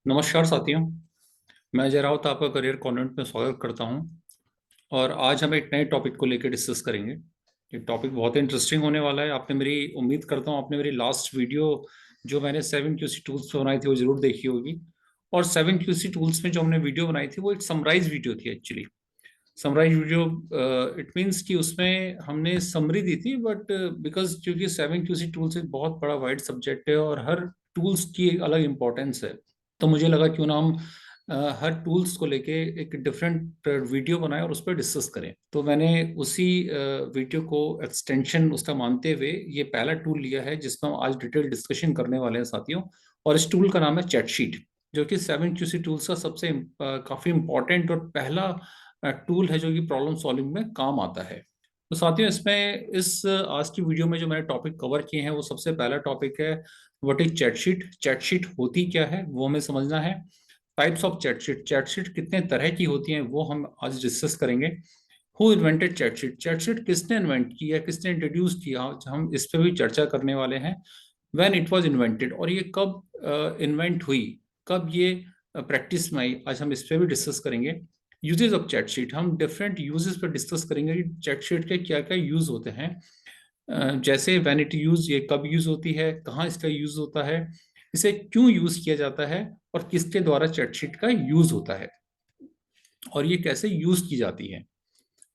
नमस्कार साथियों। मैं अजय राउत आपका करियर कॉन्वेंट में स्वागत करता हूं। और आज हम एक नए टॉपिक को लेकर डिस्कस करेंगे। ये टॉपिक बहुत इंटरेस्टिंग होने वाला है। आपने मेरी उम्मीद करता हूं आपने मेरी लास्ट वीडियो जो मैंने 7 QC टूल्स पे बनाई थी वो जरूर देखी होगी। और 7 QC टूल्स में जो हमने वीडियो बनाई थी वो एक समराइज वीडियो थी actually. Summarize video it means कि उसमें हमने समरी दी थी, बट बिकॉज क्योंकि 7 QC टूल्स एक बहुत बड़ा वाइड सब्जेक्ट है और हर टूल्स की एक अलग इंपॉर्टेंस है, तो मुझे लगा क्यों ना हम हर टूल्स को लेके एक डिफरेंट वीडियो बनाए और उस पर डिस्कस करें। तो मैंने उसी वीडियो को एक्सटेंशन उसका मानते हुए ये पहला टूल लिया है जिसमें हम आज डिटेल डिस्कशन करने वाले हैं साथियों। और इस टूल का नाम है चैटशीट, जो कि 7 QC टूल्स का सबसे काफी इंपॉर्टेंट और पहला टूल है जो कि प्रॉब्लम सॉल्विंग में काम आता है। तो साथियों इसमें इस आज की वीडियो में जो मैंने टॉपिक कवर किए हैं वो सबसे पहला टॉपिक है व्हाट इज चैटशीट। चैटशीट होती क्या है वो हमें समझना है। टाइप्स ऑफ चैटशीट, चैटशीट कितने तरह की होती हैं वो हम आज डिस्कस करेंगे। हु इन्वेंटेड चैटशीट, चैटशीट किसने इन्वेंट किया, किसने इंट्रोड्यूस किया, हम इस पे भी चर्चा करने वाले हैं। व्हेन इट वाज इन्वेंटेड, और ये कब इन्वेंट हुई, कब ये प्रैक्टिस में आई, आज हम इस पे भी डिस्कस करेंगे। यूजेस ऑफ चैटशीट, हम डिफरेंट यूजेस पर डिस्कस करेंगे कि चैटशीट के क्या क्या यूज होते हैं। जैसे व्हेन इट यूज, ये कब यूज होती है, कहाँ इसका यूज होता है, इसे क्यों यूज किया जाता है और किसके द्वारा चैटशीट का यूज होता है और ये कैसे यूज की जाती है।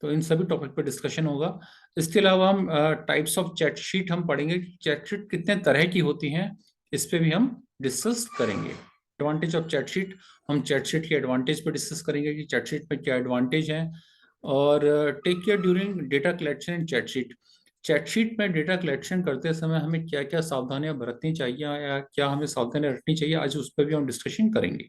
तो इन सभी टॉपिक पर डिस्कशन होगा। इसके अलावा हम टाइप्स ऑफ चैटशीट हम पढ़ेंगे कि चैटशीट कितने तरह की होती हैं, इस पे भी हम डिस्कस करेंगे। एडवांटेज ऑफ चैटशीट, हम चैटशीट के एडवांटेज पे डिस्कस करेंगे कि चैटशीट में क्या एडवांटेज है। और take care during data collection in check sheet, check sheet में डेटा कलेक्शन करते समय हमें क्या क्या सावधानियां बरतनी चाहिए या क्या हमें सावधानियां रखनी चाहिए, आज उस पर भी हम डिस्कशन करेंगे।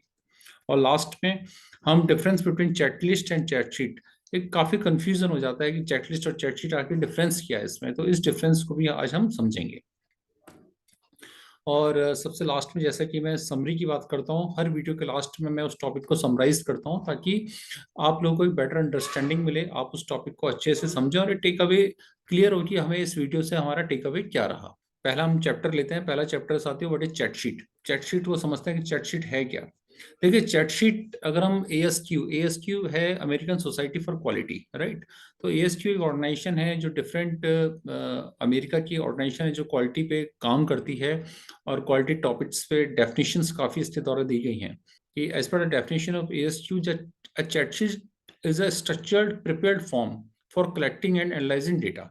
और लास्ट में हम डिफरेंस बिटवीन चैटलिस्ट एंड चैटशीट, एक काफी कंफ्यूजन हो जाता है कि चैटलिस्ट और चैटशीट आखिर डिफरेंस क्या है इसमें, तो इस डिफरेंस को भी आज हम समझेंगे। और सबसे लास्ट में जैसा कि मैं समरी की बात करता हूँ, हर वीडियो के लास्ट में मैं उस टॉपिक को समराइज करता हूँ ताकि आप लोगों को एक बेटर अंडरस्टैंडिंग मिले, आप उस टॉपिक को अच्छे से समझें और टेक अवे क्लियर हो कि हमें इस वीडियो से हमारा टेक अवे क्या रहा। पहला हम चैप्टर लेते हैं। पहला चैप्टर साथियों व्हाट इज चैटशीट। चैटशीट वो समझते हैं कि चैटशीट है क्या। देखिए चैटशीट, अगर हम एएसक्यू है American society for quality, right. तो एएसक्यू एक ऑर्गेनाइजेशन है जो डिफरेंट अमेरिका की ऑर्गेनाइजेशन है जो क्वालिटी पे काम करती है और क्वालिटी टॉपिक्स पे डेफिनेशंस काफी इसके द्वारा दी गई हैं कि as per the definition of ASQ a chat sheet is a structured prepared form for collecting and analyzing data.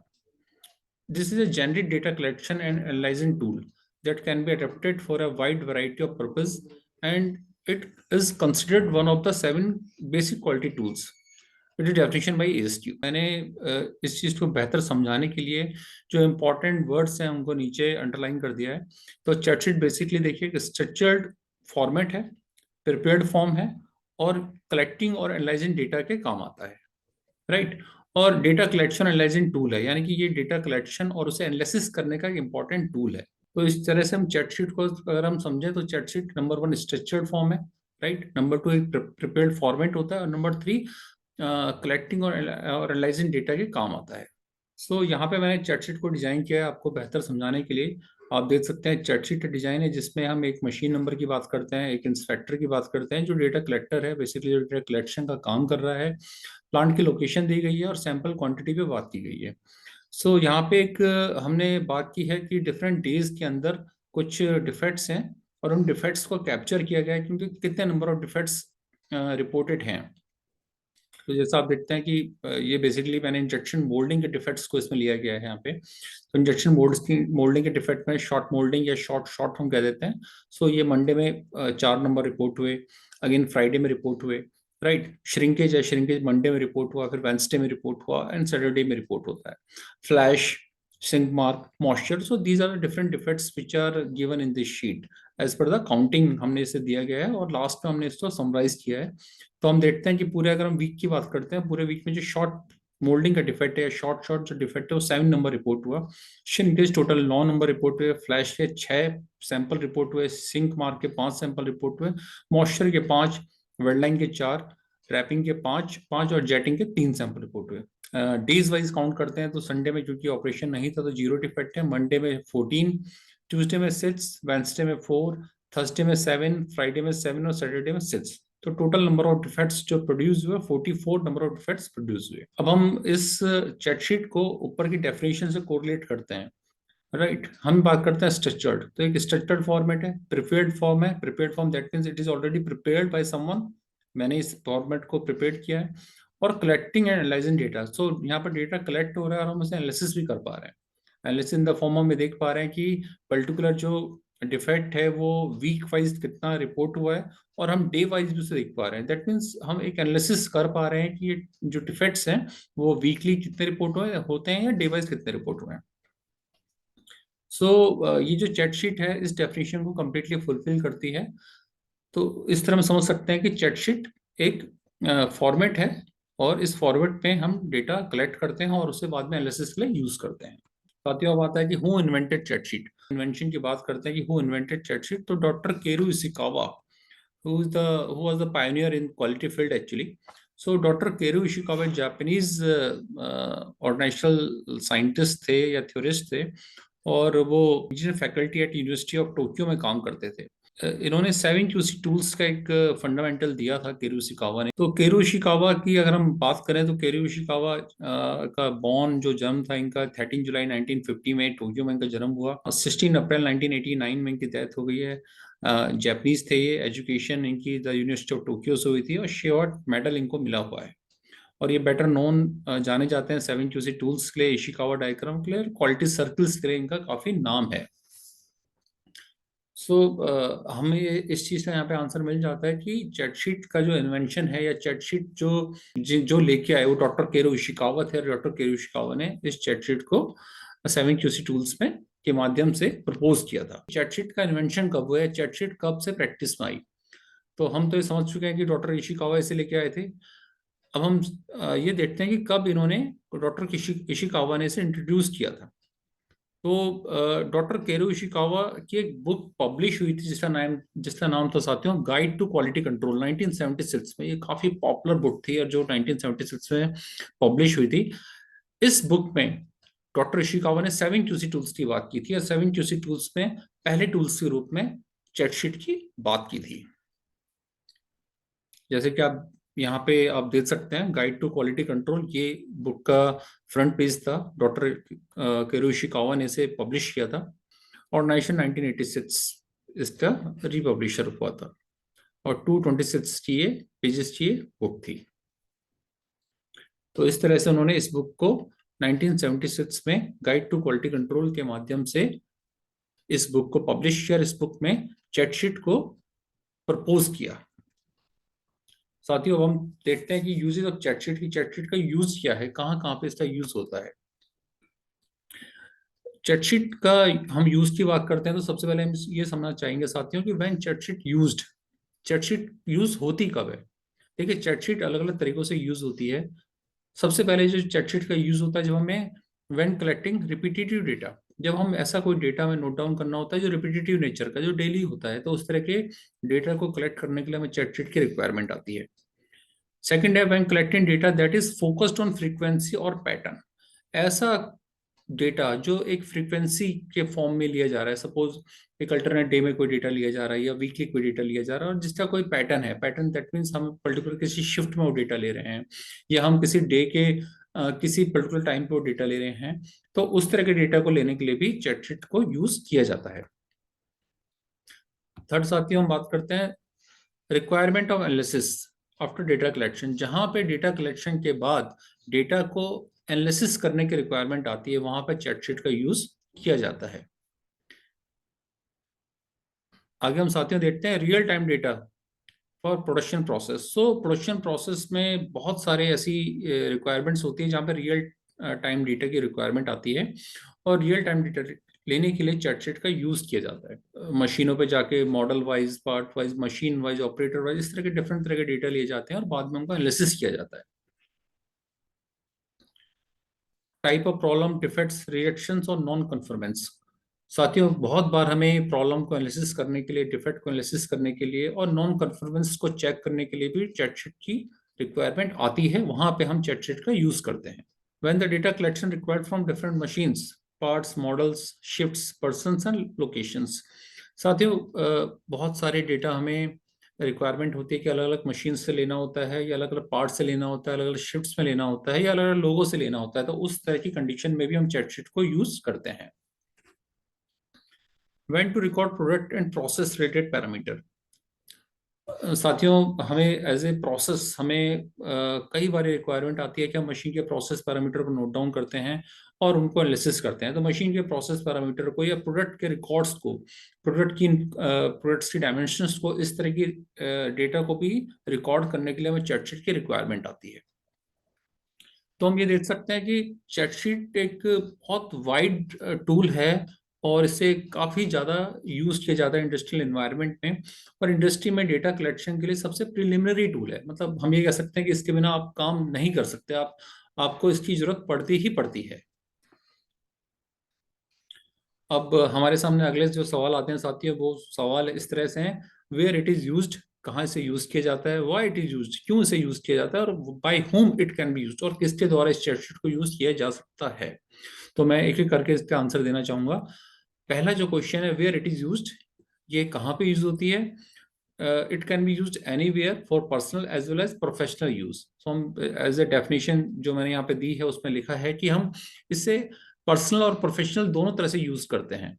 This is a generic data collection and analyzing tool that can be adapted for a wide variety of purpose, and it is considered one of the 7 basic quality tools. It is definition by ASQ. मैंने इस चीज को बेहतर समझाने के लिए जो important words हैं उनको नीचे अंडरलाइन कर दिया है। तो चैटशीट बेसिकली देखिए स्ट्रक्चर्ड फॉर्मेट है, प्रिपेयर्ड फॉर्म है और कलेक्टिंग और एनालाइजिंग डेटा के काम आता है, राइट। और डेटा कलेक्शन एनालाइजिंग टूल है, यानी कि ये डेटा कलेक्शन और उसे एनालिसिस करने का एक इंपॉर्टेंट टूल है। तो इस तरह से हम चैटशीट को अगर हम समझें तो चैटशीट नंबर 1 स्ट्रक्चर्ड फॉर्म है, राइट। नंबर 2 एक प्रिपेयर्ड फॉर्मेट होता है और नंबर 3 कलेक्टिंग और एनालाइजिंग डेटा के काम आता है। सो यहाँ पे मैंने चैटशीट को डिजाइन किया है आपको बेहतर समझाने के लिए। आप देख सकते हैं चैटशीट डिजाइन है जिसमें हम एक मशीन नंबर की बात करते हैं, एक इंस्पेक्टर की बात करते हैं जो डेटा कलेक्टर है, बेसिकली जो डेटा कलेक्शन का काम कर रहा है। प्लांट की लोकेशन दी गई है और सैंपल क्वांटिटी पे बात की गई है। सो यहाँ पे एक हमने बात की है कि डिफरेंट डेज के अंदर कुछ डिफेक्ट्स हैं और उन डिफेक्ट्स को कैप्चर किया गया है क्योंकि कितने नंबर ऑफ डिफेक्ट्स रिपोर्टेड हैं। तो जैसा आप देखते हैं कि ये बेसिकली मैंने इंजेक्शन मोल्डिंग के डिफेक्ट्स को इसमें लिया गया है यहाँ पे। तो इंजेक्शन मोल्डिंग के डिफेक्ट में शॉर्ट मोल्डिंग या शॉर्ट शॉर्ट हम कह देते हैं। सो ये मंडे में 4 नंबर रिपोर्ट हुए, अगेन फ्राइडे में रिपोर्ट हुए, राइट। श्रिंकेज है, श्रिंकेज मंडे में रिपोर्ट हुआ, फिर वेंसडे में रिपोर्ट हुआ एंड सैटरडे में रिपोर्ट होता है। Flash, sink mark, moisture, so these are different defects which are given in this sheet as per the counting हमने इसे दिया गया है और लास्ट में हमने इसको समराइज किया है। तो हम देखते हैं कि पूरे अगर हम वीक की बात करते हैं, पूरे वीक में जो शॉर्ट मोल्डिंग का डिफेक्ट है, शॉर्ट शॉर्ट जो डिफेक्ट है वो 7 नंबर रिपोर्ट हुआ। श्रिंकेज टोटल 9 नंबर रिपोर्ट हुए, फ्लैश के 6 सैंपल रिपोर्ट हुए, सिंक मार्क के 5 सैंपल रिपोर्ट हुए, मॉइस्चर के 5, वेडलाइन के 4, रैपिंग के 5 और जेटिंग के 3 सैंपल रिपोर्ट हुए। डेज वाइज काउंट करते हैं तो संडे में क्योंकि ऑपरेशन नहीं था तो 0 डिफेक्ट है, मंडे में 14, ट्यूसडे में 6, वेंसडे में 4, थर्सडे में 7, फ्राइडे में 7 और सैटरडे में 6। तो टोटल नंबर ऑफ डिफेक्ट्स जो प्रोड्यूस हुए 44 नंबर ऑफ डिफेक्ट्स प्रोड्यूस हुए। अब हम इस चैटशीट को ऊपर की डेफिनेशन से कोरिलेट करते हैं। राइट, हम बात करते हैं स्ट्रक्चर्ड। तो एक स्ट्रक्चर्ड फॉर्मेट है, प्रिपेयर्ड फॉर्म है। Prepared form that means it is already prepared by someone, मैंने इस फॉर्मेट को प्रिपेयर किया है। और कलेक्टिंग एंड एनालाइजिंग डेटा, सो यहाँ पर डेटा कलेक्ट हो रहा है और हम उसे एनालिसिस भी कर पा रहे हैं। एनालिसिस इन द फॉर्म में देख पा रहे हैं कि पर्टिकुलर जो डिफेक्ट है वो वीक वाइज कितना रिपोर्ट हुआ है, और हम डे वाइज भी उसे देख पा रहे हैं। दैट मीन्स हम एक एनालिसिस कर पा रहे हैं कि ये जो डिफेक्ट्स हैं वो वीकली कितने रिपोर्ट हुए होते हैं या डे वाइज कितने रिपोर्ट हुए हैं। सो ये जो चैट शीट है इस डेफिनेशन को कम्प्लीटली फुलफिल करती है। तो इस तरह हम समझ सकते हैं कि चैट शीट एक फॉर्मेट है, और इस फॉर्मेट पे हम डेटा कलेक्ट करते हैं और उसे बाद में एनालिसिस के लिए यूज करते हैं। साथियों, अब आता है कि who invented chat sheet. Invention की बात करते हैं कि हु इन्वेंटेड चैट शीट, तो डॉक्टर केरू Ishikawa, who was the pioneer in quality field actually. So Dr. Keru Ishikawa Japanese organizational scientist थे या theorist थे, और वो engineer faculty at university of Tokyo में काम करते थे। इन्होंने 7QC टूल्स का एक फंडामेंटल दिया था केरू इशिकावा ने। तो केरू इशिकावा की अगर हम बात करें तो केरू इशिकावा का बॉर्न जो जन्म था इनका 13 जुलाई 1950 में टोक्यो में इनका जन्म हुआ। 16 अप्रैल 1989 में इनकी डेथ हो गई है। जापानीज थे ये। एजुकेशन इनकी द यूनिवर्सिटी ऑफ टोक्यो से हुई थी, और शेवार्ट मेडल इनको मिला हुआ है। और ये बेटर नोन जाने जाते हैं 7QC टूल्स के लिए, इशिकावा डायग्राम के लिए, क्वालिटी सर्कल्स के लिए इनका काफी नाम है। सो हमें इस चीज का यहाँ पे आंसर मिल जाता है कि चैटशीट का जो इन्वेंशन है या चैटशीट जो लेके आए वो डॉक्टर केरू इशिकावा थे। और डॉक्टर केरू इशिकावा ने इस चैटशीट को 7QC टूल्स में के माध्यम से प्रपोज किया था। चैटशीट का इन्वेंशन कब हुआ है, चैटशीट कब से प्रैक्टिस में आई, तो हम तो ये समझ चुके हैं कि डॉक्टर इशिकावा इसे लेके आए थे। अब हम ये देखते हैं कि कब इन्होंने डॉक्टर इशिकावा ने इसे इंट्रोड्यूस किया था। तो डॉक्टर केरू इशिकावा की एक बुक पब्लिश हुई थी जिसका नाम था साथियों गाइड टू क्वालिटी कंट्रोल 1976 में। ये काफी पॉपुलर बुक थी और जो 1976 में पब्लिश हुई थी। इस बुक में डॉक्टर इशिकावा ने 7QC टूल्स की बात की थी, और 7QC टूल्स में पहले टूल्स के रूप में चैटशीट की बात की थी। जैसे कि आप यहाँ पे आप देख सकते हैं गाइड टू क्वालिटी कंट्रोल, ये बुक का फ्रंट पेज था। डॉक्टर केरू इशिकावा ने इसे पब्लिश किया था, और 1986 इसका रिपब्लिशर हुआ था, और 226 की ये पेजेस की ये बुक थी। तो इस तरह से उन्होंने इस बुक को 1976 में गाइड टू क्वालिटी कंट्रोल के माध्यम से इस बुक को पब्लिश किया। इस बुक में चैटशीट को प्रपोज किया। साथियों, अब हम देखते हैं कि यूजेज ऑफ चैटशीट की चैटशीट का यूज क्या है, कहाँ कहाँ पे इसका यूज होता है। चैटशीट का हम यूज की बात करते हैं तो सबसे पहले हम ये समझना चाहेंगे साथियों कि व्हेन चैटशीट यूज्ड, चैटशीट यूज होती कब है। देखिए, चैटशीट अलग अलग तरीकों से यूज होती है। सबसे पहले जो चैटशीट का यूज होता है जब हमें व्हेन कलेक्टिंग रिपीटेटिव डेटा, जब हम ऐसा कोई डेटा में नोट डाउन करना होता है जो रिपीटेटिव नेचर का, जो डेली होता है, तो उस तरह के डेटा को कलेक्ट करने के लिए हमें चैटशीट की रिक्वायरमेंट आती है। सेकेंड है when collecting data that is focused on frequency और पैटर्न। ऐसा डेटा जो एक फ्रीक्वेंसी के फॉर्म में लिया जा रहा है, सपोज एक अल्टरनेट डे में कोई डेटा लिया जा रहा है या वीकली कोई डेटा लिया जा रहा है, और जिसका कोई पैटर्न है। पैटर्न दैट मीन्स हम पर्टिकुलर किसी शिफ्ट में वो डेटा ले रहे हैं, या हम किसी डे के किसी पर्टिकुलर टाइम पे वो डेटा ले रहे हैं। तो उस तरह के डेटा को लेने के लिए भी चैटशीट को यूज किया जाता है। थर्ड साथियों, हम बात करते हैं requirement of analysis after data collection. जहां पे डेटा कलेक्शन के बाद डेटा को एनालिसिस करने की रिक्वायरमेंट आती है, वहां पे चैटशीट का यूज किया जाता है। आगे हम साथियों देखते हैं real time data for production process. So production process में बहुत सारे ऐसी रिक्वायरमेंट्स होती है जहाँ पे रियल टाइम डेटा की रिक्वायरमेंट आती है, और रियल टाइम डेटा लेने के लिए चैटशीट का यूज किया जाता है। मशीनों पे जाके model wise, part wise, machine wise, operator wise, इस तरह के डिफरेंट तरह के डेटा लिए जाते हैं और बाद में उनका एनालिसिस किया जाता है। Type of problem, defects, reactions और नॉन कन्फर्मेंस। साथियों, बहुत बार हमें प्रॉब्लम को एनालिसिस करने के लिए, डिफेक्ट को एनालिसिस करने के लिए और नॉन कन्फर्मेंस को चेक करने के लिए भी चैटशीट की रिक्वायरमेंट आती है। वहां पे हम चैटशीट का यूज करते हैं। When the data collection required from different machines, parts, models, shifts, persons and locations. साथियों, बहुत सारे डेटा हमें रिक्वायरमेंट होती है कि अलग अलग मशीन से लेना होता है, या अलग अलग पार्ट से लेना होता है, अलग अलग शिफ्ट्स में लेना होता है, या अलग अलग लोगों से लेना होता है। तो उस तरह की कंडीशन में भी हम चैटशीट को यूज करते हैं। When to record product and process related parameter. साथियों, हमें एज ए प्रोसेस हमें कई बार रिक्वायरमेंट आती है कि हम मशीन के प्रोसेस पैरामीटर को नोट डाउन करते हैं और उनको एनालिसिस करते हैं। तो मशीन के प्रोसेस पैरामीटर को या प्रोडक्ट के रिकॉर्ड्स को, प्रोडक्ट्स की डायमेंशंस को, इस तरह की डेटा को भी रिकॉर्ड करने के लिए हमें चैटशीट की रिक्वायरमेंट आती है। तो हम ये देख सकते हैं कि चैटशीट एक बहुत वाइड टूल है और इसे काफ़ी ज़्यादा यूज किया जाता है इंडस्ट्रियल एनवायरनमेंट में। और इंडस्ट्री में डेटा कलेक्शन के लिए सबसे प्रिलिमिनरी टूल है। मतलब हम ये कह सकते हैं कि इसके बिना आप काम नहीं कर सकते, आपको इसकी जरूरत पड़ती ही पड़ती है। अब हमारे सामने अगले जो सवाल आते हैं साथियों, वो सवाल इस तरह से हैं: वेयर इट इज यूज्ड, कहाँ से यूज किया जाता है; व्हाई इट इज यूज्ड, क्यों इसे यूज किया जाता है; और by whom it can be used, और किसके द्वारा इस चैटशीट को यूज किया जा सकता है। तो मैं एक एक करके इसका आंसर देना चाहूंगा। पहला जो क्वेश्चन है, वेयर इट इज यूज्ड, ये कहाँ पे यूज होती है? It can be used anywhere for personal as well as professional use. So हम एज ए डेफिनेशन जो मैंने यहाँ पे दी है उसमें लिखा है कि हम इसे पर्सनल और प्रोफेशनल दोनों तरह से यूज करते हैं।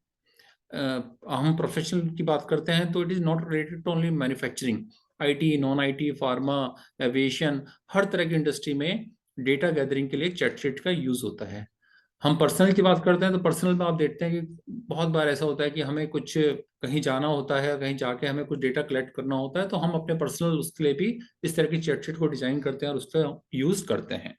हम प्रोफेशनल की बात करते हैं तो it is not related to only manufacturing. IT, non IT, pharma, aviation, हर तरह की इंडस्ट्री में डेटा गैदरिंग के लिए चैटशीट का यूज होता है। हम पर्सनल की बात करते हैं तो पर्सनल में आप देखते हैं कि बहुत बार ऐसा होता है कि हमें कुछ कहीं जाना होता है, कहीं जाके हमें कुछ डेटा कलेक्ट करना होता है, तो हम अपने पर्सनल उसके लिए भी इस तरह की चैटशीट को डिजाइन करते हैं और उसका यूज करते हैं।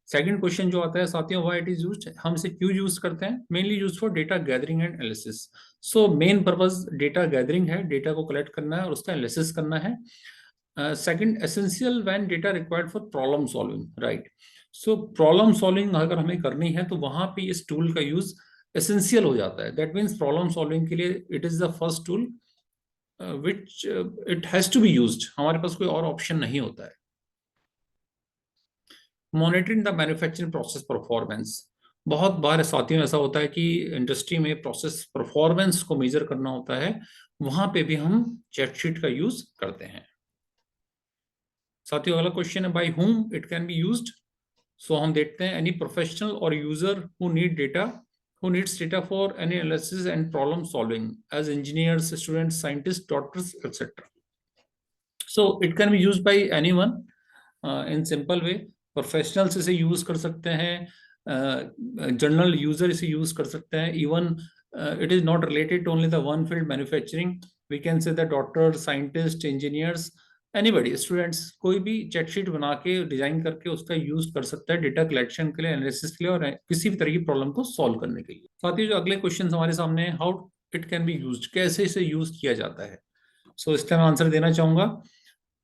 सेकंड क्वेश्चन जो आता है साथियों, व्हाई इट इज यूज्ड, हम इसे क्यों यूज करते हैं? Mainly use for data gathering and analysis. So main purpose data gathering है, डेटा को कलेक्ट करना है और उसका एनालिसिस करना है। Second, essential when data required for problem solving, right. So problem solving अगर हमें करनी है तो वहां पे इस टूल का यूज एसेंशियल हो जाता है। दैट मीन्स प्रॉब्लम सॉल्विंग के लिए it is the first tool which it has to be used, हमारे पास कोई और ऑप्शन नहीं होता है। Monitoring the manufacturing process performance. बहुत बार साथियों ऐसा होता है कि इंडस्ट्री में प्रोसेस परफॉर्मेंस को मेजर करना होता है, वहां पे भी हम चैटशीट का यूज करते हैं। साथियों, अगला क्वेश्चन है, by whom it can be used. So हम देखते हैं, एनी प्रोफेशनल और user who needs data for any analysis and problem solving as engineers, students, scientist, doctors, etcetera. So it can be used by anyone in simple way. Professionals इसे use कर सकते हैं, general user इसे use कर सकते हैं। Even it is not related to only the one field manufacturing, we can say the doctor, scientist, engineers, anybody, students, कोई भी चैटशीट बना के डिजाइन करके उसका यूज कर सकता है डेटा कलेक्शन के लिए, एनालिसिस के लिए, और किसी भी तरह की प्रॉब्लम को सॉल्व करने के लिए। साथ ही जो अगले क्वेश्चन हमारे सामने है, how it can B use, कैसे इसे यूज किया जाता है। सो इसका मैं आंसर देना चाहूंगा।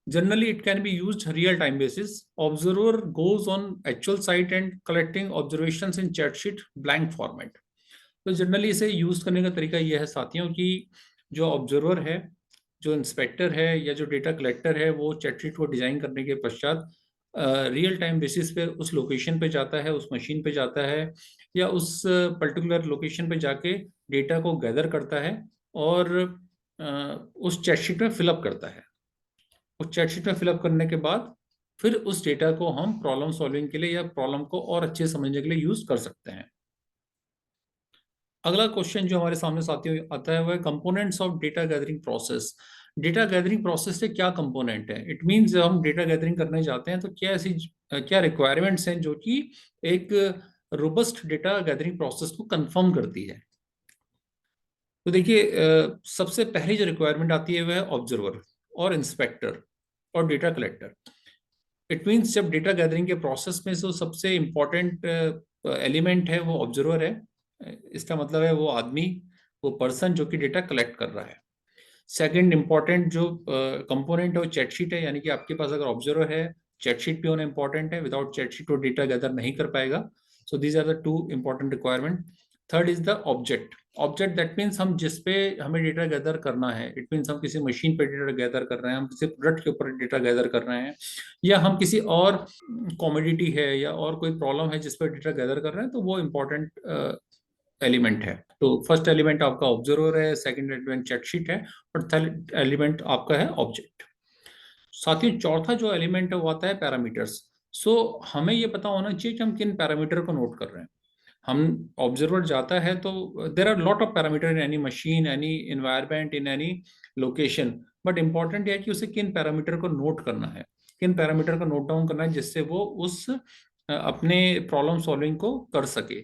Generally, it can be used real-time basis. Observer goes on actual site and collecting observations in chat sheet blank format. तो जनरली इसे यूज करने का तरीका यह है साथियों कि जो ऑब्जर्वर है, जो इंस्पेक्टर है, या जो डेटा कलेक्टर है, वो चैटशीट को डिजाइन करने के पश्चात रियल टाइम बेसिस पे उस लोकेशन पे जाता है, उस मशीन पे जाता है, या उस पर्टिकुलर लोकेशन पे जाके डेटा को गैदर करता है और उस चैटशीट में फिलअप करता है। उस चैटशीट में फिलअप करने के बाद फिर उस डेटा को हम प्रॉब्लम सॉल्विंग के लिए या प्रॉब्लम को और अच्छे समझने के लिए यूज कर सकते हैं। अगला क्वेश्चन जो हमारे सामने साथियों आता है, वह components of data gathering process. Data gathering process से क्या कंपोनेंट है? इट मींस जब हम डेटा गैदरिंग करने जाते हैं तो क्या रिक्वायरमेंट्स हैं जो कि एक रोबस्ट डेटा गैदरिंग प्रोसेस को कंफर्म करती है। तो देखिए, सबसे पहली जो रिक्वायरमेंट आती है वह है ऑब्जर्वर और इंस्पेक्टर और डेटा कलेक्टर। इट मीन्स जब डेटा गैदरिंग के प्रोसेस में जो सबसे इम्पोर्टेंट एलिमेंट है वो ऑब्जर्वर है। इसका मतलब है वो आदमी, वो पर्सन जो कि डेटा कलेक्ट कर रहा है। सेकंड इम्पोर्टेंट जो कंपोनेंट है वो चैटशीट है, यानी कि आपके पास अगर ऑब्जर्वर है, चैटशीट भी होना इंपॉर्टेंट है। विदाउट चैटशीट वो डेटा गैदर नहीं कर पाएगा। So these are the two important requirement. Third is the object. Object that means हम जिस पे हमें डेटा गैदर करना है, इट मीन्स हम किसी मशीन पे डेटा गैदर कर रहे हैं, हम किसी प्रोडक्ट के ऊपर डेटा गैदर कर रहे हैं, या हम किसी और कॉमोडिटी है या और कोई प्रॉब्लम है जिस पर डेटा गैदर कर रहे हैं, तो वो इम्पोर्टेंट एलिमेंट है। तो फर्स्ट एलिमेंट आपका ऑब्जर्वर है, सेकंड एलिमेंट चेक शीट है, और थर्ड एलिमेंट आपका है ऑब्जेक्ट। साथ ही चौथा जो एलिमेंट है वो आता है पैरामीटर्स। सो हमें ये पता होना चाहिए कि हम किन पैरामीटर को नोट कर रहे हैं। हम ऑब्जर्वर जाता है तो there are lot of parameter in any machine, any environment, in any location, but important है कि उसे किन पैरामीटर को नोट करना है, किन पैरामीटर को नोट डाउन करना है जिससे वो उस अपने प्रॉब्लम सॉल्विंग को कर सके।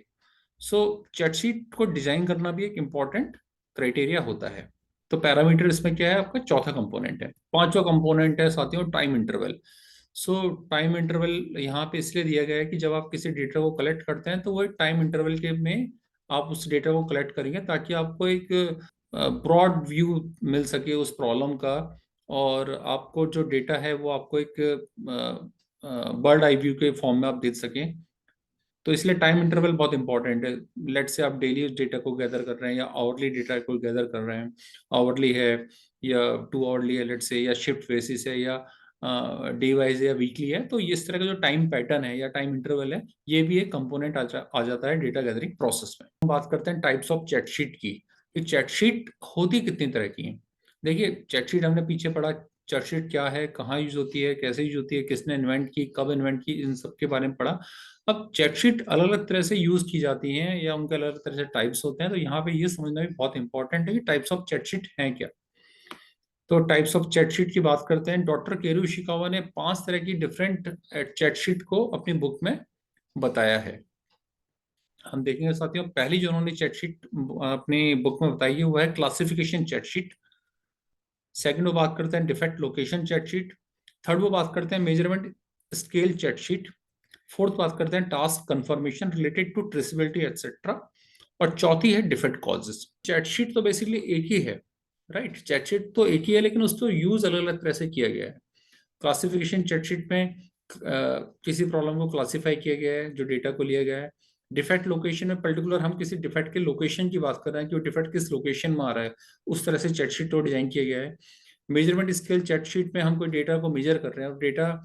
सो चैटशीट को डिजाइन करना भी एक इम्पॉर्टेंट क्राइटेरिया होता है। तो पैरामीटर इसमें क्या है, आपका चौथा कंपोनेंट है। पांचवा कंपोनेंट है साथियों टाइम इंटरवल। सो टाइम इंटरवल यहाँ पे इसलिए दिया गया है कि जब आप किसी डेटा को कलेक्ट करते हैं तो वो एक टाइम इंटरवल के में आप उस डेटा को कलेक्ट करेंगे ताकि आपको एक ब्रॉड व्यू मिल सके उस प्रॉब्लम का, और आपको जो डेटा है वो आपको एक बर्ड आई व्यू के फॉर्म में आप देख सकें। तो इसलिए टाइम इंटरवल बहुत इंपॉर्टेंट है। लेट से आप डेली उस डेटा को गैदर कर रहे हैं या आवरली डेटा को गैदर कर रहे हैं, आवरली है या 2 आवरली है लेट से, या शिफ्ट बेसिस है, या डे वाइज या वीकली है, तो इस तरह का जो टाइम पैटर्न है या टाइम इंटरवल है ये भी एक कंपोनेंट आ जाता है डेटा गैदरिंग प्रोसेस में। हम बात करते हैं टाइप्स ऑफ चैटशीट की। ये चैटशीट होती कितनी तरह की है। देखिए चैटशीट हमने पीछे पढ़ा, चैटशीट क्या है, कहाँ यूज होती है, कैसे यूज होती है, किसने इन्वेंट की, कब इन्वेंट की, इन सब के बारे में पढ़ा। अब चेकशीट अलग अलग तरह से यूज की जाती हैं या उनके अलग अलग तरह से टाइप्स होते हैं, तो यहाँ पे ये समझना भी बहुत इंपॉर्टेंट है कि टाइप्स ऑफ चेकशीट हैं क्या। तो टाइप्स ऑफ चेकशीट की बात करते हैं। डॉक्टर केरू इशिकावा ने 5 तरह की डिफरेंट चेकशीट को अपनी बुक में बताया है। हम देखेंगे साथियों, पहली जो उन्होंने चेकशीट अपनी बुक में बताई है वो है क्लासिफिकेशन चेकशीट। सेकंड वो बात करते हैं डिफेक्ट लोकेशन चेकशीट। थर्ड वो बात करते हैं मेजरमेंट स्केल चेकशीट। फोर्थ बात करते हैं task confirmation related to traceability etcetera. और चौथी है डिफेक्ट कॉजेस। चैटशीट तो बेसिकली एक ही है, राइट। चैटशीट तो एक ही है लेकिन उसको यूज अलग अलग तरह से किया गया है। क्लासिफिकेशन चैटशीट में किसी प्रॉब्लम को क्लासिफाई किया गया है जो डेटा को लिया गया है। डिफेक्ट लोकेशन में पर्टिकुलर हम किसी डिफेक्ट के लोकेशन की बात कर रहे हैं कि वो डिफेक्ट किस लोकेशन में आ रहा है, उस तरह से चैटशीट को डिजाइन किया गया है। मेजरमेंट स्केल चैटशीट में हम कोई डेटा को मेजर कर रहे हैं और डेटा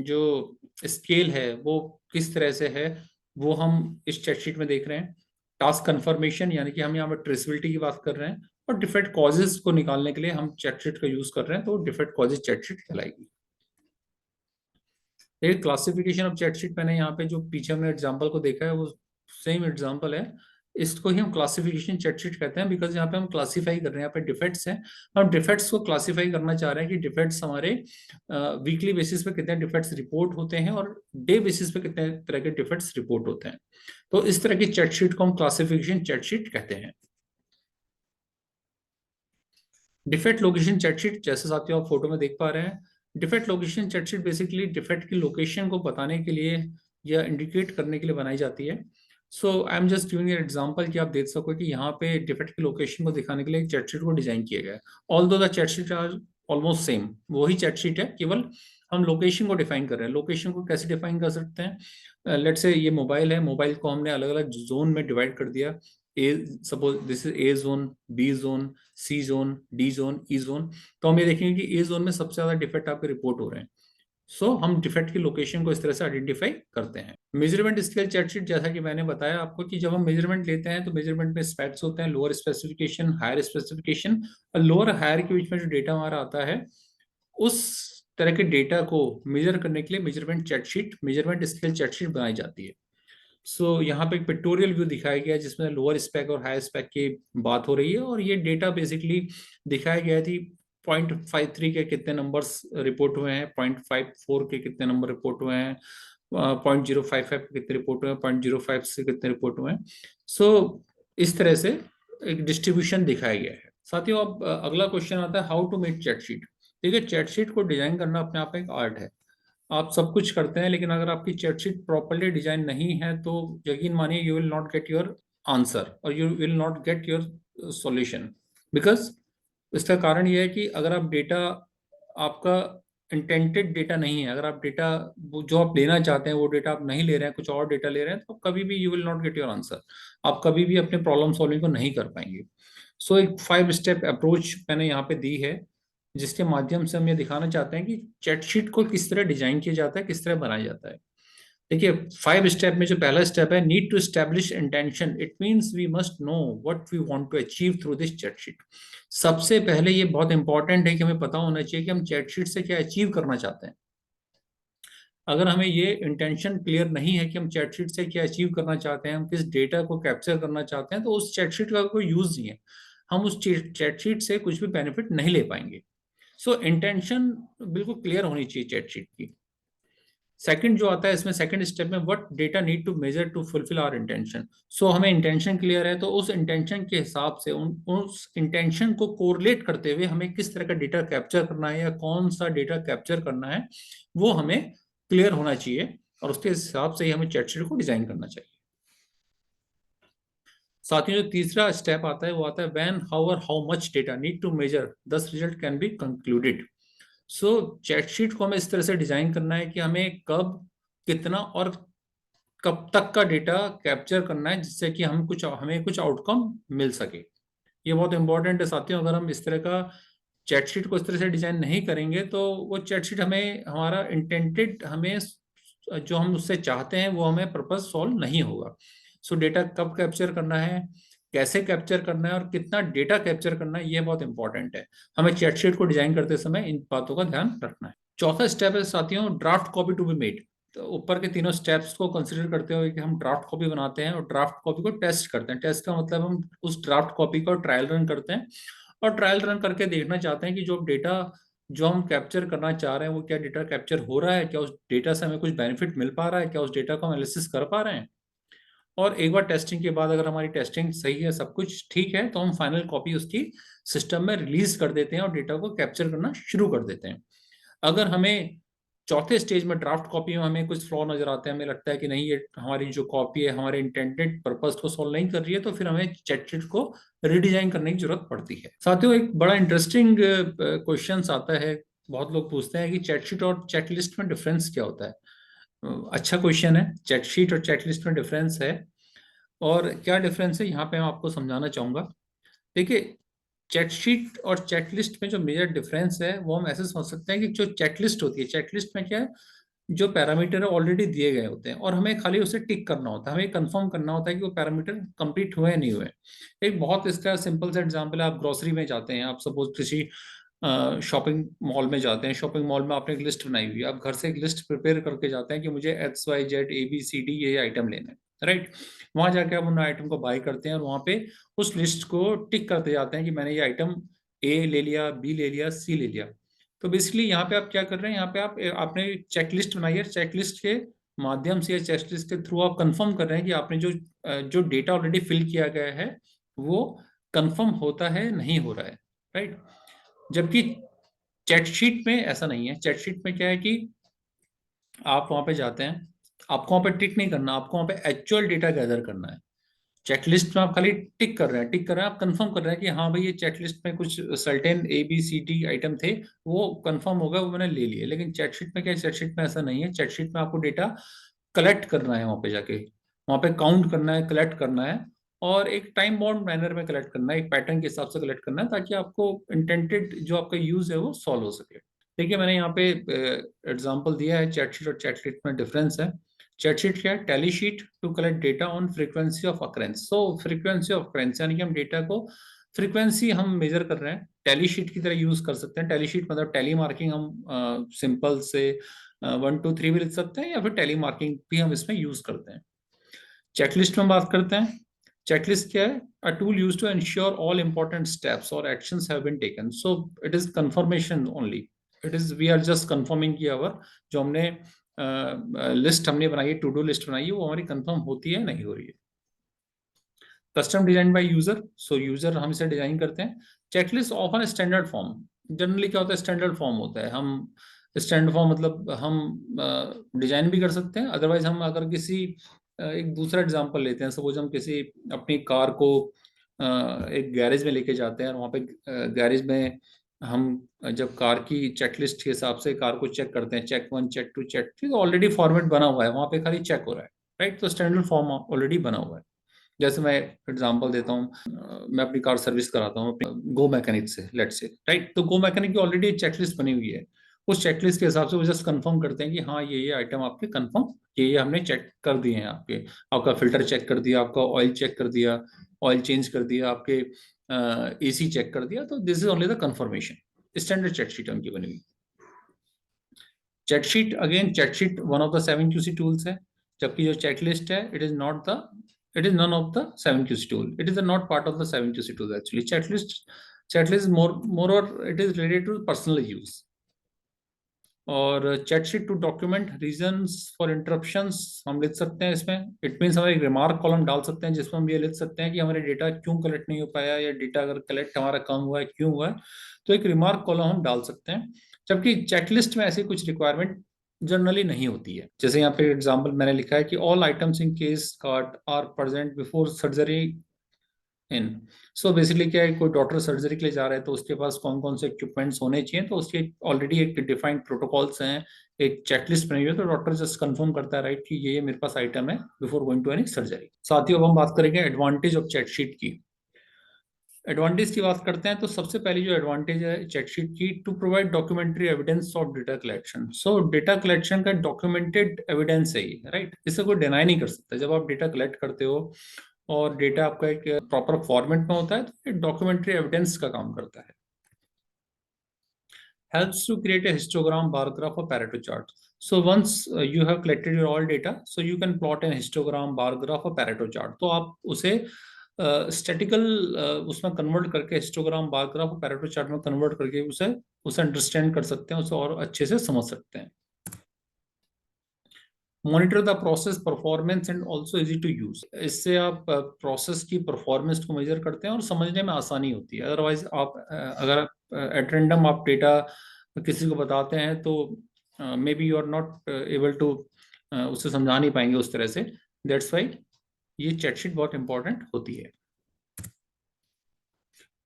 जो स्केल है वो किस तरह से है वो हम इस चैटशीट में देख रहे हैं। टास्क कंफर्मेशन यानी कि हम यहाँ पर ट्रेसेबिलिटी की बात कर रहे हैं, और डिफेक्ट कॉजेज को निकालने के लिए हम चैटशीट का यूज कर रहे हैं, तो डिफेक्ट कॉजेज चैटशीट कहलाएगी। एक क्लासिफिकेशन ऑफ चैटशीट मैंने यहाँ पे जो पीछे हमने एग्जांपल को देखा है वो सेम एग्जांपल है। इसको ही हम क्लासिफिकेशन चैटशीट कहते हैं बिकॉज यहाँ पे हम क्लासिफाई कर रहे हैं, यहाँ पे डिफेक्ट्स हैं, हम डिफेक्ट्स को क्लासिफाई करना चाह रहे हैं कि डिफेक्ट्स हमारे वीकली बेसिस पे कितने डिफेक्ट्स रिपोर्ट होते हैं और डे बेसिस पे कितने तरह के डिफेक्ट्स रिपोर्ट होते हैं। तो इस तरह की चैटशीट को हम क्लासिफिकेशन चैटशीट कहते हैं। डिफेक्ट लोकेशन चैटशीट जैसे साथियों आप फोटो में देख पा रहे हैं, डिफेक्ट लोकेशन चैटशीट बेसिकली डिफेक्ट की लोकेशन को बताने के लिए या इंडिकेट करने के लिए बनाई जाती है। So I am just giving an example कि आप देख सको कि यहाँ पे डिफेक्ट की लोकेशन को दिखाने के लिए एक चैटशीट को डिजाइन किया गया है। Although the check sheet are almost same, वही चैटशीट है, केवल हम लोकेशन को डिफाइन कर रहे हैं। लोकेशन को कैसे डिफाइन कर सकते हैं, लेट्स से ये मोबाइल है, मोबाइल को हमने अलग अलग जोन में डिवाइड कर दिया। A suppose this is A zone, B zone, C zone, D zone, E zone. तो हम ये देखेंगे कि ए जोन में सबसे ज्यादा डिफेक्ट आपके रिपोर्ट हो रहे हैं। सो हम डिफेक्ट की लोकेशन को इस तरह से आइडेंटिफाई करते हैं। मेजरमेंट स्केल चैटशीट जैसा कि मैंने बताया आपको कि जब हम मेजरमेंट लेते हैं तो मेजरमेंट में स्पेक्स होते हैं, लोअर स्पेसिफिकेशन, हायर स्पेसिफिकेशन। और लोअर हायर के बीच में जो डेटा हमारा आता है उस तरह के डेटा को मेजर करने के लिए मेजरमेंट चैटशीट, मेजरमेंट स्केल चैटशीट बनाई जाती है। सो यहाँ पे एक पिक्टोरियल व्यू दिखाया गया है जिसमें लोअर स्पेक और हायर स्पेक की बात हो रही है, और ये डेटा बेसिकली दिखाया गया थी 0.53 के कितने नंबर्स रिपोर्ट हुए हैं, 0.54 के कितने नंबर रिपोर्ट हुए हैं, 0.055 के कितने रिपोर्ट हुए हैं, 0.05 से कितने रिपोर्ट हुए हैं। सो इस तरह से एक डिस्ट्रीब्यूशन दिखाया गया है। साथियों अब अगला क्वेश्चन आता है हाउ टू मेक चैटशीट। देखिए चैटशीट को डिजाइन करना अपने आप में एक आर्ट है। आप सब कुछ करते हैं लेकिन अगर आपकी चैटशीट प्रॉपरली डिजाइन नहीं है तो यकीन मानिए you will not get your answer और you will not get your solution. Because इसका कारण यह है कि अगर आप डेटा, आपका इंटेंटेड डेटा नहीं है, अगर आप डेटा जो आप लेना चाहते हैं वो डेटा आप नहीं ले रहे हैं, कुछ और डेटा ले रहे हैं, तो कभी भी you will not get your answer. आप कभी भी अपने प्रॉब्लम सॉल्विंग को नहीं कर पाएंगे। सो एक 5 स्टेप अप्रोच मैंने यहाँ पे दी है जिसके माध्यम से हम ये दिखाना चाहते हैं कि चैटशीट को किस तरह डिजाइन किया जाता है, किस तरह बनाया जाता है। देखिए 5 स्टेप में जो पहला स्टेप है, need to establish intention. It means we must know what we want to achieve through this check sheet. सबसे पहले ये बहुत इंपॉर्टेंट है कि हमें पता होना चाहिए कि हम चैट शीट से क्या अचीव करना चाहते हैं। अगर हमें ये इंटेंशन क्लियर नहीं है कि हम चैट शीट से क्या अचीव करना चाहते हैं, हम किस डेटा को कैप्चर करना चाहते हैं, तो उस चैट शीट का कोई यूज नहीं है। हम उस चैट शीट से कुछ भी बेनिफिट नहीं ले पाएंगे। सो इंटेंशन बिल्कुल क्लियर होनी चाहिए चैट शीट की। सेकंड जो आता है इसमें, सेकंड स्टेप में, what data need to measure to fulfil our intention. सो हमें इंटेंशन क्लियर है, तो उस इंटेंशन के हिसाब से उस इंटेंशन को कोरिलेट करते हुए हमें किस तरह का डेटा कैप्चर करना है या कौन सा डेटा कैप्चर करना है, वो हमें क्लियर होना चाहिए, और उसके हिसाब से ही हमें चैट शीट को डिजाइन करना चाहिए। साथ ही जो तीसरा स्टेप आता है वो आता है व्हेन, हाउ और how much data need to measure thus result can be concluded. So check sheet को हमें इस तरह से डिजाइन करना है कि हमें कब, कितना और कब तक का डेटा कैप्चर करना है, जिससे कि हमें कुछ आउटकम मिल सके। ये बहुत इंपॉर्टेंट है साथियों। अगर हम इस तरह का चैट शीट को इस तरह से डिजाइन नहीं करेंगे, तो वो चैट शीट हमें, हमारा इंटेंटेड, हमें जो हम उससे चाहते हैं वो हमें पर्पज सॉल्व नहीं होगा। सो डेटा कब कैप्चर करना है, कैसे कैप्चर करना है और कितना डेटा कैप्चर करना है, ये बहुत इंपॉर्टेंट है। हमें चैट शीट को डिजाइन करते समय इन बातों का ध्यान रखना है। चौथा स्टेप है साथियों, draft copy to be made. तो ऊपर के तीनों स्टेप्स को कंसिडर करते हुए कि हम ड्राफ्ट कॉपी बनाते हैं और ड्राफ्ट कॉपी को टेस्ट करते हैं। टेस्ट का मतलब हम उस ड्राफ्ट कॉपी को ट्रायल रन करते हैं, और ट्रायल रन करके देखना चाहते हैं कि जो डेटा जो हम कैप्चर करना चाह रहे हैं वो क्या डेटा कैप्चर हो रहा है, क्या उस डेटा से हमें कुछ बेनिफिट मिल पा रहा है, क्या उस डेटा को हम एनालिसिस कर पा रहे हैं। और एक बार टेस्टिंग के बाद अगर हमारी टेस्टिंग सही है, सब कुछ ठीक है, तो हम फाइनल कॉपी उसकी सिस्टम में रिलीज कर देते हैं और डेटा को कैप्चर करना शुरू कर देते हैं। अगर हमें चौथे स्टेज में ड्राफ्ट कॉपी में हमें कुछ फ्लॉ नजर आते हैं, हमें लगता है कि नहीं, ये हमारी जो कॉपी है हमारे इंटेंडेड पर्पस को सॉल्व नहीं कर रही है, तो फिर हमें चैट शीट को रीडिजाइन करने की जरूरत पड़ती है। साथियों एक बड़ा इंटरेस्टिंग क्वेश्चन आता है, बहुत लोग पूछते हैं कि चैट शीट और चेक लिस्ट में डिफरेंस क्या होता है। अच्छा क्वेश्चन है। चैट शीट और चेक लिस्ट में डिफरेंस है, और क्या डिफरेंस है यहाँ पे मैं आपको समझाना चाहूंगा। देखिए, चेकशीट और चेकलिस्ट में जो मेजर डिफरेंस है वो हम ऐसे समझ सकते हैं कि जो चेकलिस्ट होती है, चेकलिस्ट में क्या है, जो पैरामीटर है ऑलरेडी दिए गए होते हैं और हमें खाली उसे टिक करना होता है, हमें कंफर्म करना होता है कि वो पैरामीटर कंप्लीट हुए या नहीं हुए। एक बहुत इसका सिंपल सा एग्जांपल है, आप ग्रोसरी में जाते हैं, आप सपोज किसी शॉपिंग मॉल में जाते हैं, शॉपिंग मॉल में आपने एक लिस्ट बनाई हुई है, आप घर से एक लिस्ट प्रिपेयर करके जाते हैं कि मुझे XYZ ABCD ये आइटम लेना है, राइट। वहां जाके आप उन आइटम को बाय करते हैं और वहां पे उस लिस्ट को टिक करते जाते हैं कि मैंने ये आइटम A ले लिया, B ले लिया, C ले लिया। तो बेसिकली यहाँ पे आप क्या कर रहे हैं, यहाँ पे आपने चेकलिस्ट बनाई है, चेकलिस्ट के माध्यम से या चेकलिस्ट के थ्रू आप कंफर्म कर रहे हैं कि आपने जो डेटा ऑलरेडी फिल किया गया है वो कंफर्म होता है, नहीं हो रहा है, राइट। जबकि चैट शीट में ऐसा नहीं है। चैट शीट में क्या है कि आप वहां पे जाते हैं, आपको वहां पे टिक नहीं करना, आपको वहां पे एक्चुअल डेटा गैदर करना है। चेकलिस्ट में आप खाली टिक कर रहे हैं, टिक कर रहे हैं, आप कंफर्म कर रहे हैं कि हाँ भाई, ये चेकलिस्ट में कुछ सर्टेन ABCD आइटम थे, वो कंफर्म हो गया, वो मैंने ले लिए। लेकिन चैटशीट में क्या है, चैटशीट में ऐसा नहीं है। चैटशीट में आपको डेटा कलेक्ट करना है, वहां पे जाके वहां पे काउंट करना है, कलेक्ट करना है, और एक टाइम बाउंड मैनर में कलेक्ट करना है, एक पैटर्न के हिसाब से कलेक्ट करना है, ताकि आपको इंटेंटेड जो आपका यूज है वो सॉल्व हो सके। देखिए मैंने यहाँ पे एग्जांपल दिया है, चैटशीट और चैटशीट में डिफरेंस है। चैटशीट क्या है, tally sheet to collect data on frequency of occurrence. So frequency of occurrence यानी कि हम डेटा को फ्रीक्वेंसी हम मेजर कर रहे हैं, टैली शीट की तरह यूज कर सकते हैं। टैली शीट मतलब टैली मार्किंग हम सिंपल से 1 2 3 भी लिख सकते हैं, या फिर टैली मार्किंग भी हम इसमें यूज करते हैं। चेकलिस्ट में बात करते हैं। चेकलिस्ट क्या है, a tool use to ensure all important steps और actions have been taken. So it is confirmation only, it is we are just confirming की अवर जो हमने लिस्ट हमने बनाई है, टू डू लिस्ट बनाई है, वो हमारी कंफर्म होती है नहीं हो रही है। Custom design by user, so user हम इसे डिजाइन करते हैं। Checklist often standard form, generally क्या होता है, स्टैंडर्ड फॉर्म होता है। हम स्टैंडर्ड फॉर्म मतलब हम डिजाइन भी कर सकते हैं, अदरवाइज हम अगर किसी एक दूसरा एग्जांपल लेते हैं, सपोज हम किसी अपनी कार को एक गैरेज में लेके जाते हैं, और वहाँ पे गैरेज में हम जब कार की चेकलिस्ट के हिसाब से कार को चेक करते हैं, चेक 1 चेक 2 चेक 3, तो ऑलरेडी फॉर्मेट बना हुआ है, वहाँ पे खाली चेक हो रहा है, राइट। तो स्टैंडर्ड फॉर्म ऑलरेडी बना हुआ है। जैसे मैं एग्जांपल देता हूँ, मैं अपनी कार सर्विस कराता हूँ गो मैकेनिक से, लेट्स से, राइट। तो गो मैकेनिक की ऑलरेडी एक चेकलिस्ट बनी हुई है, उस चेकलिस्ट के हिसाब से वो जस्ट कंफर्म करते हैं कि हाँ ये आइटम आपके कंफर्म, ये हमने चेक कर दिए हैं आपके, आपका फिल्टर चेक कर दिया, आपका ऑयल चेक कर दिया, ऑयल चेंज कर दिया, आपके एसी चेक कर दिया, तो this is only the confirmation. Standard check sheet उनकी बनी हुई। Check sheet, again check sheet one of the 7QC tools है, जबकि जो चेकलिस्ट है it is not the, it is none of the 7QC tool, it is not part of the 7QC tool actually. Checklist more और it is related to personal use. और check sheet to document reasons for interruptions हम लिख सकते हैं इसमें। It means हम एक remark column डाल सकते हैं जिसमें हम ये लिख सकते हैं कि हमारे डेटा क्यों कलेक्ट नहीं हो पाया, या डेटा अगर कलेक्ट हमारा कम हुआ है क्यों हुआ है, तो एक रिमार्क कॉलम हम डाल सकते हैं। जबकि चेकलिस्ट में ऐसी कुछ रिक्वायरमेंट जनरली नहीं होती है। जैसे यहाँ पे एग्जाम्पल मैंने लिखा है कि all items in case card are present before surgery in. So basically क्या है, कोई डॉक्टर सर्जरी के लिए जा रहा है तो उसके पास कौन कौन से इक्विपमेंट्स होने चाहिए, तो उसके ऑलरेडी एक डिफाइंड प्रोटोकॉल्स हैं, एक चेकलिस्ट बनी हुई है, तो डॉक्टर जस्ट कंफर्म करता है राइट कि ये मेरे पास आइटम है before going to any surgery. साथियों अब हम बात करेंगे एडवांटेज ऑफ चेकशीट की। एडवांटेज की बात करते हैं तो सबसे पहली जो एडवांटेज है चेकशीट की, to provide documentary evidence of data collection. So data collection का डॉक्यूमेंटेड एविडेंस है ये, राइट, इसे कोई डिनाई नहीं कर सकता। जब आप डेटा कलेक्ट करते हो और डेटा आपका एक प्रॉपर फॉर्मेट में होता है तो ये डॉक्यूमेंट्री एविडेंस का काम करता है। helps to create a histogram, bar graph or Pareto chart. So once you have collected your all data, so you can plot an histogram, bar graph or Pareto chart. तो आप उसे statistical उसमें convert करके, histogram, bar graph और Pareto chart में convert करके उसे उसे अंडरस्टैंड कर सकते हैं, उसे और अच्छे से समझ सकते हैं। Monitor the process performance and also easy to use. इससे आप प्रोसेस की परफॉर्मेंस को मेजर करते हैं और समझने में आसानी होती है। अदरवाइज आप अगर एट रैंडम आप डेटा किसी को बताते हैं तो may be you are not able to उसे समझा नहीं पाएंगे उस तरह से। दैट्स वाई ये चेकशीट बहुत इंपॉर्टेंट होती है।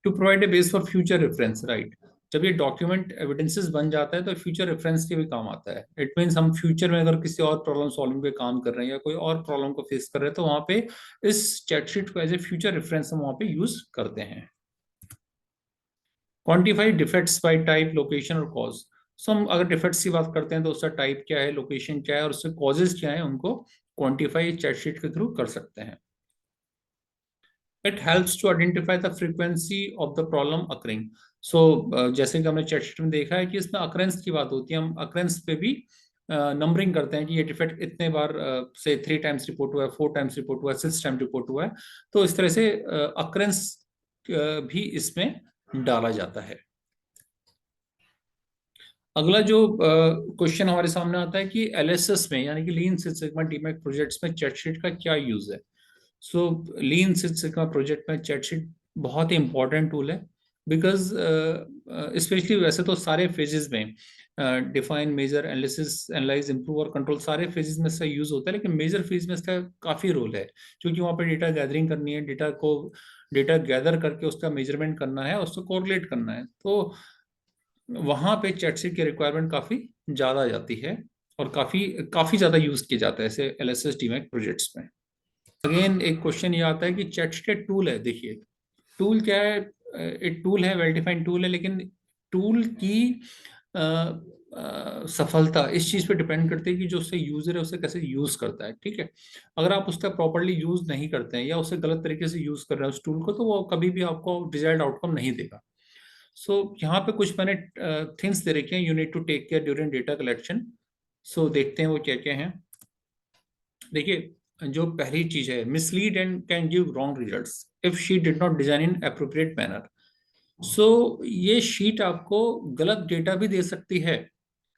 To provide a base for future reference, right. जब ये डॉक्यूमेंट एविडेंसेस बन जाता है तो फ्यूचर रेफरेंस के भी काम आता है। इट मीन्स हम फ्यूचर में अगर किसी और प्रॉब्लम सॉल्विंग पे काम कर रहे हैं या कोई और प्रॉब्लम को फेस कर रहे हैं तो वहां पे इस चेकशीट को एज ए फ्यूचर रेफरेंस हम वहां पे यूज करते हैं। Quantify defects bye type, location और कॉज। सो हम अगर डिफेक्ट्स की बात करते हैं तो उसका टाइप क्या है, लोकेशन क्या है और उससे कॉजेज क्या है, उनको क्वांटिफाई चेकशीट के थ्रू कर सकते हैं। It helps to identify the frequency of the problem occurring. So जैसे कि हमने चेकशीट में देखा है कि इसमें अकरेंस की बात होती है, हम अकरेंस पे भी नंबरिंग करते हैं कि ये डिफेक्ट इतने बार से 3 टाइम्स रिपोर्ट हुआ है, 4 टाइम्स रिपोर्ट हुआ है, 6 टाइम रिपोर्ट हुआ है, तो इस तरह से अकरेंस भी इसमें डाला जाता है। अगला जो क्वेश्चन हमारे सामने आता है कि एलएसएस में यानी कि lean six sigma DMAIC projects में चेकशीट का क्या यूज है। So lean six sigma project में चेकशीट बहुत ही इंपॉर्टेंट टूल है, बिकॉज स्पेशली वैसे तो सारे फेजेस में define, measure, analysis, analyse, improve और कंट्रोल सारे फेजेस में इसका यूज होता है, लेकिन मेजर फेज में इसका काफी रोल है क्योंकि वहाँ पे डेटा गैदरिंग करनी है, डेटा गैदर करके उसका मेजरमेंट करना है, उसको कोरिलेट करना है, तो वहां पे चेकशीट की रिक्वायरमेंट काफी ज्यादा आ जाती है और काफी काफी ज्यादा यूज किया जाता है ऐसे एलएसएस डीमैक प्रोजेक्ट्स में। अगेन एक क्वेश्चन ये आता है कि चेकशीट टूल है, देखिए टूल क्या है, एक टूल है, वेल डिफाइंड टूल है, लेकिन टूल की सफलता इस चीज पे डिपेंड करती है कि जो उससे यूजर है उसे कैसे यूज करता है। ठीक है, अगर आप उसका प्रॉपरली यूज नहीं करते हैं या उसे गलत तरीके से यूज कर रहे हैं उस टूल को, तो वो कभी भी आपको डिजायर्ड आउटकम नहीं देगा। सो यहाँ पे कुछ मैंने थिंग्स दे रखे हैं you need to take care during data collection. So देखते हैं वो क्या क्या है। देखिए जो पहली चीज है, mislead and can give wrong results if she did not design in appropriate manner. So ये शीट आपको गलत डेटा भी दे सकती है,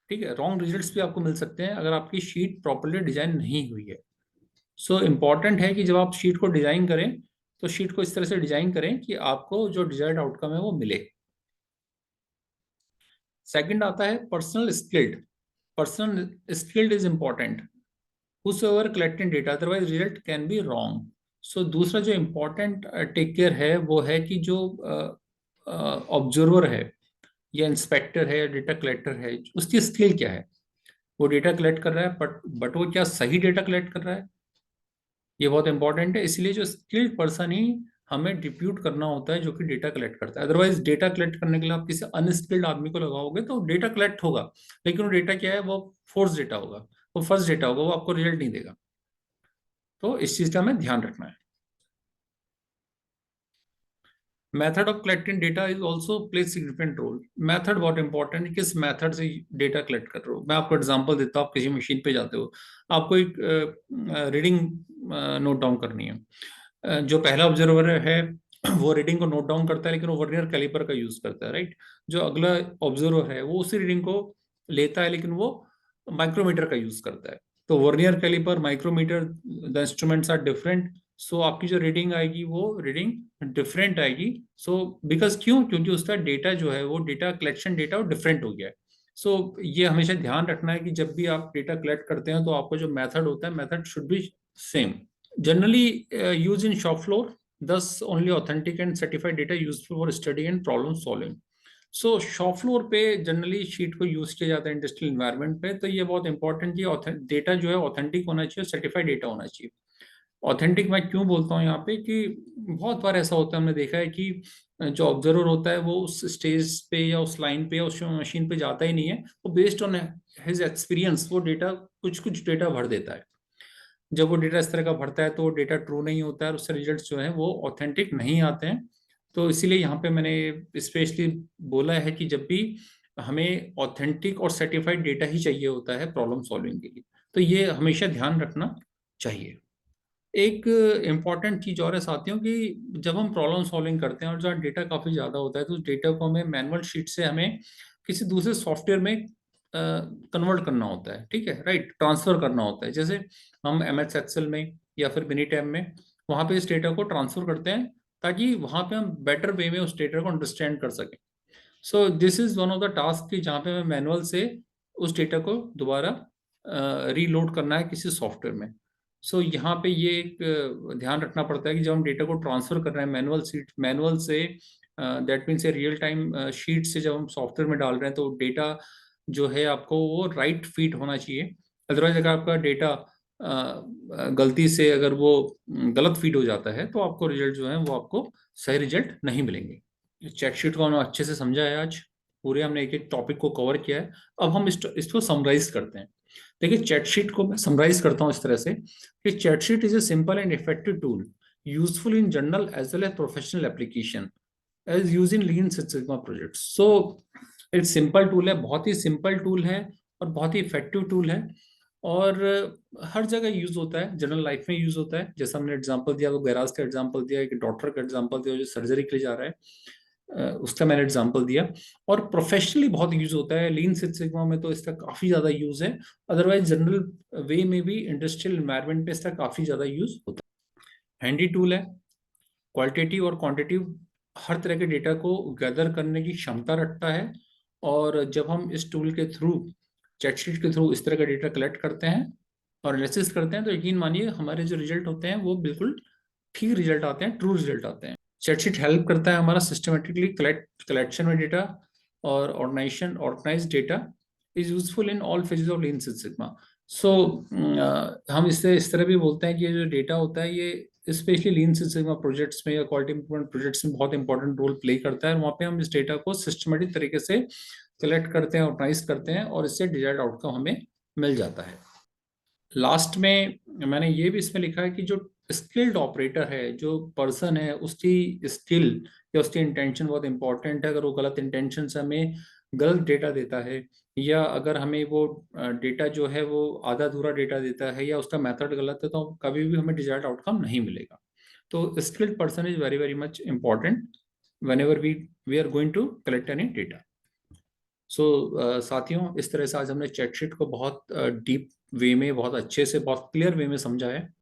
ठीक है, रॉन्ग रिजल्ट्स भी आपको मिल सकते हैं अगर आपकी शीट प्रॉपरली डिजाइन नहीं हुई है। सो इम्पॉर्टेंट है कि जब आप शीट को डिजाइन करें तो शीट को इस तरह से डिजाइन करें कि आपको जो डिजायर्ड आउटकम है वो मिले। सेकंड आता है personal skilled. Personal skilled is important, whosoever collecting data otherwise result can be wrong। सो दूसरा जो इम्पोर्टेंट टेक केयर है वो है कि जो ऑब्जर्वर है या इंस्पेक्टर है या डेटा कलेक्टर है, उसकी स्किल क्या है। वो डेटा कलेक्ट कर रहा है बट वो क्या सही डेटा कलेक्ट कर रहा है, ये बहुत इंपॉर्टेंट है। इसलिए जो स्किल्ड पर्सन ही हमें डिप्यूट करना होता है जो कि डेटा कलेक्ट करता है। अदरवाइज डेटा कलेक्ट करने के लिए आप किसी अनस्किल्ड आदमी को लगाओगे तो डेटा कलेक्ट होगा, लेकिन वो डेटा क्या है, वो फोर्स डेटा होगा, वो फर्स्ट डेटा होगा, वो आपको रिजल्ट नहीं देगा। तो इस चीज का हमें ध्यान रखना है। Method of collecting data is also play significant role. Method बहुत इंपॉर्टेंट है, किस मेथड से डेटा कलेक्ट कर रहे हो। मैं आपको एग्जांपल देता हूँ, आप किसी मशीन पे जाते हो, आपको एक रीडिंग नोट डाउन करनी है। जो पहला ऑब्जर्वर है वो रीडिंग को नोट डाउन करता है, लेकिन वो वर्नियर कैलिपर का यूज करता है, राइट। जो अगला ऑब्जर्वर है वो उसी रीडिंग को लेता है, लेकिन वो माइक्रोमीटर का यूज करता है। तो vernier caliper, micrometer, the instruments are different. So आपकी जो रीडिंग आएगी वो रीडिंग डिफरेंट आएगी। सो बिकॉज क्यों, क्योंकि उसका डेटा जो है, वो डेटा कलेक्शन डेटा वो डिफरेंट हो गया है। सो ये हमेशा ध्यान रखना है कि जब भी आप डेटा कलेक्ट करते हैं तो आपका जो मेथड होता है, method should be same. Generally used in shop floor, thus only authentic and certified data useful for study and problem solving. So shop floor पे जनरली शीट को यूज किया जाता है इंडस्ट्रियल इन्वायरमेंट पे। तो ये बहुत इंपॉर्टेंट है, डेटा जो है ऑथेंटिक होना चाहिए, सर्टिफाइड डेटा होना चाहिए। ऑथेंटिक मैं क्यों बोलता हूँ यहाँ पे कि बहुत बार ऐसा होता है, हमने देखा है कि जो ऑब्जर्वर होता है वो उस स्टेज पे या उस लाइन पे या उस मशीन पे जाता ही नहीं है, वो बेस्ड ऑन हिज एक्सपीरियंस वो डेटा कुछ कुछ डेटा भर देता है। जब वो डेटा इस तरह का भरता है तो वो डेटा ट्रू नहीं होता है और उससे रिजल्ट्स जो है वो ऑथेंटिक नहीं आते हैं। तो इसीलिए यहाँ पे मैंने स्पेशली बोला है कि जब भी हमें ऑथेंटिक और सर्टिफाइड डेटा ही चाहिए होता है प्रॉब्लम सॉल्विंग के लिए, तो ये हमेशा ध्यान रखना चाहिए। एक इम्पॉर्टेंट चीज और है साथियों कि जब हम प्रॉब्लम सॉल्विंग करते हैं और जहाँ डेटा काफी ज्यादा होता है, तो उस डेटा को हमें मैनुअल शीट से हमें किसी दूसरे सॉफ्टवेयर में कन्वर्ट करना होता है, ठीक है, राइट, ट्रांसफर करना होता है। जैसे हम एम एस एक्सेल में या फिर मिनीटैब में वहाँ पे इस डेटा को ट्रांसफर करते हैं, ताकि वहाँ पे हम बेटर वे में उस डेटा को अंडरस्टैंड कर सकें। So this is one of the task कि जहाँ पे हमें मैनुअल से उस डेटा को दोबारा रीलोड करना है किसी सॉफ्टवेयर में। सो यहाँ पे ये एक ध्यान रखना पड़ता है कि जब हम डेटा को ट्रांसफर कर रहे हैं मैनुअल से, that means a real time sheet से जब हम सॉफ्टवेयर में डाल रहे हैं, तो डेटा जो है आपको वो राइट फीड होना चाहिए। अदरवाइज अगर आपका डेटा गलती से अगर वो गलत फीड हो जाता है तो आपको रिजल्ट जो है वो आपको सही रिजल्ट नहीं मिलेंगे। चेक शीट को हमने अच्छे से समझा है आज, पूरे हमने एक एक टॉपिक को कवर किया है। अब हम इसको समराइज करते हैं। देखिए, चैट शीट को मैं समराइज करता हूँ इस तरह से कि check sheet is a simple and effective tool useful in general as well as professional application as use in lean six sigma projects. So एक सिंपल टूल है, बहुत ही सिंपल टूल है और बहुत ही इफेक्टिव टूल है, और हर जगह यूज होता है, जनरल लाइफ में यूज होता है। जैसा हमने एग्जांपल दिया, वो गैराज का एग्जांपल दिया, एक डॉक्टर का एग्जांपल दिया जो सर्जरी के लिए जा रहा है, उसका मैंने एग्जांपल दिया। और प्रोफेशनली बहुत यूज होता है, लीन सिक्स सिग्मा में तो इसका काफी ज्यादा यूज है। अदरवाइज जनरल वे में भी इंडस्ट्रियल एनवायरनमेंट में इसका काफी ज्यादा यूज होता है। हैंडी टूल है, क्वालिटेटिव और क्वांटिटिव हर तरह के डेटा को गैदर करने की क्षमता रखता है। और जब हम इस टूल के थ्रू, चैटशीट के थ्रू इस तरह का डेटा कलेक्ट करते हैं और एनालिसिस करते हैं, तो यकीन मानिए हमारे जो रिजल्ट होते हैं वो बिल्कुल ठीक रिजल्ट आते हैं, ट्रू रिजल्ट आते हैं। चैटशीट हेल्प करता है हमारा सिस्टमेटिकली कलेक्शन में डेटा, और organise data is useful in all phases of lean six sigma. So हम इससे इस तरह भी बोलते हैं कि ये जो डेटा होता है ये स्पेशली लीन सिक्स सिग्मा प्रोजेक्ट्स में या क्वालिटी इंप्रूवमेंट प्रोजेक्ट्स में बहुत इंपॉर्टेंट रोल प्ले करता है। वहाँ पे हम इस डेटा को सिस्टमेटिक तरीके से कलेक्ट करते हैं, ऑर्गेनाइज करते हैं, और इससे डिजायर्ड आउटकम हमें मिल जाता है। लास्ट में मैंने ये भी इसमें लिखा है कि जो स्किल्ड ऑपरेटर है, जो पर्सन है, उसकी स्किल या उसकी इंटेंशन बहुत इंपॉर्टेंट है। अगर वो गलत इंटेंशन से हमें गलत डेटा देता है, या अगर हमें वो डेटा जो है वो आधा अधूरा डेटा देता है, या उसका मेथड गलत है, तो कभी भी हमें डिजायर्ड आउटकम नहीं मिलेगा। तो skilled person is very very much important whenever we are going to collect any data. So साथियों, इस तरह से आज हमने चैट शीट को बहुत डीप वे में, बहुत अच्छे से, बहुत क्लियर वे में समझा है।